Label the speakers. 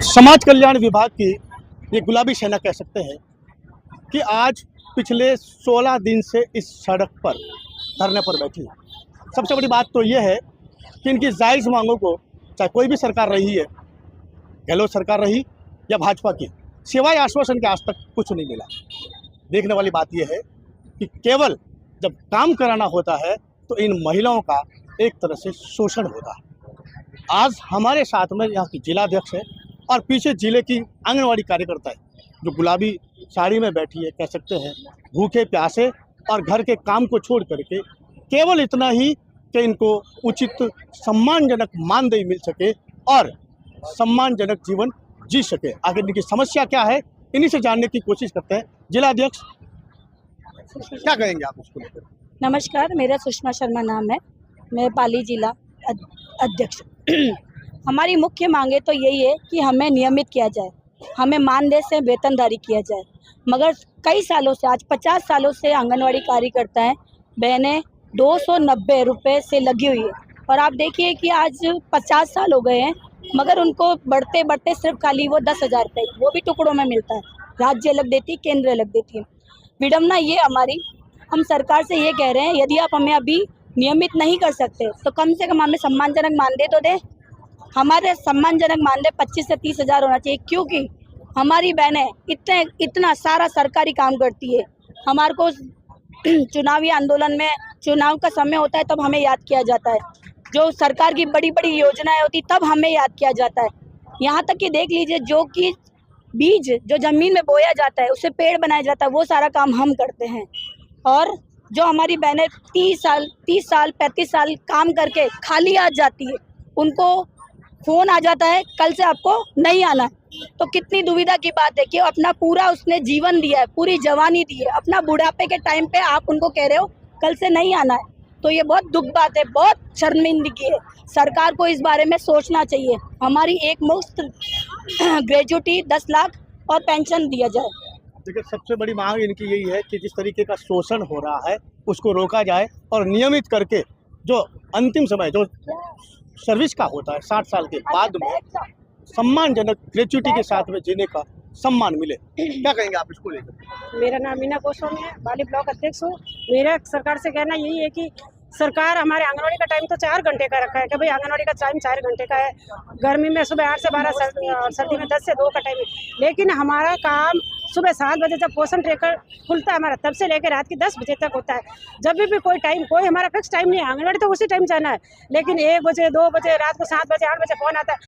Speaker 1: समाज कल्याण विभाग की ये गुलाबी सेना कह सकते हैं कि आज पिछले 16 दिन से इस सड़क पर धरने पर बैठी है। सबसे बड़ी बात तो ये है कि इनकी जायज़ मांगों को चाहे कोई भी सरकार रही है, गहलोत सरकार रही या भाजपा की, सिवाय आश्वासन के आज तक कुछ नहीं मिला। देखने वाली बात यह है कि केवल जब काम कराना होता है तो इन महिलाओं का एक तरह से शोषण होता है। आज हमारे साथ में यहाँ की जिलाध्यक्ष है और पीछे जिले की आंगनवाड़ी कार्यकर्ता है जो गुलाबी साड़ी में बैठी है, कह सकते हैं भूखे प्यासे और घर के काम को छोड़ करके केवल इतना ही कि इनको उचित सम्मानजनक मानदेय मिल सके और सम्मानजनक जीवन जी सके। आगे इनकी समस्या क्या है, इन्हीं से जानने की कोशिश करते हैं। जिलाध्यक्ष, क्या कहेंगे आप इसको लेकर?
Speaker 2: नमस्कार, मेरा सुषमा शर्मा नाम है, मैं पाली जिला अध्यक्ष। हमारी मुख्य मांगे तो यही है कि हमें नियमित किया जाए, हमें मानदेय से वेतनदारी किया जाए। मगर कई सालों से, आज 50 सालों से आंगनवाड़ी कार्यकर्ता हैं, बहनें 290 रुपये से लगी हुई है और आप देखिए कि आज 50 साल हो गए हैं मगर उनको बढ़ते बढ़ते सिर्फ खाली वो 10,000 रुपये, वो भी टुकड़ों में मिलता है। राज्य अलग देती है, केंद्र अलग देती है। विडम्बना ये हमारी, हम सरकार से ये कह रहे हैं यदि आप हमें अभी नियमित नहीं कर सकते तो कम से कम हमें सम्मानजनक मानदेय तो दें। हमारे सम्मानजनक मानदेय 25 से 30 हज़ार होना चाहिए, क्योंकि हमारी बहनें इतना सारा सरकारी काम करती है। हमारे को चुनावी आंदोलन में चुनाव का समय होता है तब हमें याद किया जाता है, जो सरकार की बड़ी बड़ी योजनाएं होती तब हमें याद किया जाता है। यहाँ तक कि देख लीजिए, जो कि बीज जो ज़मीन में बोया जाता है उससे पेड़ बनाया जाता है, वो सारा काम हम करते हैं। और जो हमारी बहनें 30 साल 35 साल काम करके खाली आ जाती है, उनको फ़ोन आ जाता है कल से आपको नहीं आना है, तो कितनी दुविधा की बात है कि अपना पूरा उसने जीवन दिया है, पूरी जवानी दी है, अपना बुढ़ापे के टाइम पे आप उनको कह रहे हो कल से नहीं आना है। तो ये बहुत दुख बात है, बहुत शर्मिंदगी है। सरकार को इस बारे में सोचना चाहिए। हमारी एक मुफ्त ग्रेजुटी 10 लाख और पेंशन दिया जाए।
Speaker 1: देखिए, सबसे बड़ी मांग इनकी यही है कि जिस तरीके का शोषण हो रहा है उसको रोका जाए और नियमित करके जो अंतिम समय जो सर्विस का होता है 60 साल के बाद में सम्मानजनक ग्रेच्युटी के साथ में जीने का सम्मान मिले। क्या कहेंगे आप इसको लेकर?
Speaker 3: मेरा नाम मीना गोस्वामी है, बाली ब्लॉक अध्यक्छ हूँ। मेरा सरकार से कहना यही है कि सरकार हमारे आंगनवाड़ी का टाइम तो 4 घंटे का रखा है कि भाई आंगनवाड़ी का टाइम 4 घंटे का है। गर्मी में सुबह 8 से 12 और सर्दी में 10 से 2 का टाइम है, लेकिन हमारा काम सुबह 7 बजे जब पोषण ट्रेकर खुलता है हमारा, तब से लेकर रात के 10 बजे तक होता है। जब भी कोई टाइम, कोई हमारा फिक्स टाइम नहीं है, आंगनवाड़ी तो उसी टाइम जाना है। लेकिन 1 बजे 2 बजे रात को 7 बजे 8 बजे फ़ोन आता है